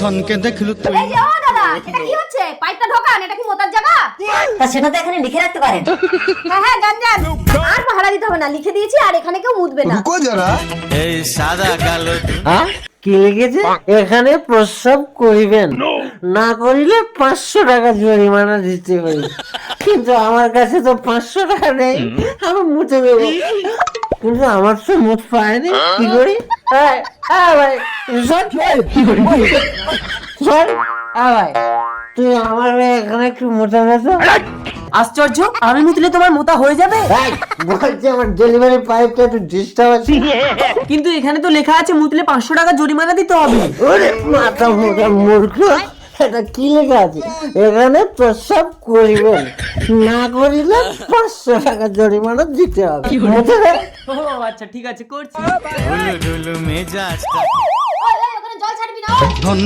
ধনকে দেখলু তুই। এই যে ও দাদা, এটা কি হচ্ছে? পাইপটা ঢোকান, এটা কি মোতার জায়গা? তা সেটা তো এখানে লিখে রাখতে পারেন। হ্যাঁ হ্যাঁ, গাঞ্জান। আর পাহারা দিতে হবে না, লিখে দিয়েছি, আর এখানে কেউ মুতবে না। রুকো যারা। এই সাদা কালো হ্যাঁ কি লিখেছে? এখানে প্রস্রাব করিবেন, না করিলে 500 টাকা জরিমানা দিতে হবে। কিন্তু আমার কাছে তো 500 টাকা নেই, আমি মুছে দেবো। কিন্তু আমার তো মুখ পায়নি, কি করি? এই, ভাই শোন, শোন, ভাই তুই আমার এখানে একটু মোটা মতো। আশ্চর্য, আমি মুতলে তোমার মোতা হয়ে যাবে? বলছি আমার ডেলিভারি পাইপটা একটু ডিস্টার্ব আছে। কিন্তু এখানে তো লেখা আছে মুতলে 500 টাকা জরিমানা দিতে হবে। ওরে মাথা মোটা মূর্খ, এটা কি লেখা আছে? এখানে প্রস্রাব করিবেন, না করিলে 500 টাকা জরিমানা দিতে হবে। বুঝতে পেরেছ? ও আচ্ছা, ঠিক আছে, করছি। ঢুলু ঢুলু মেজাজটা ওই ওই, ওখানে জল ছাড়বি না। ওই। ধন্য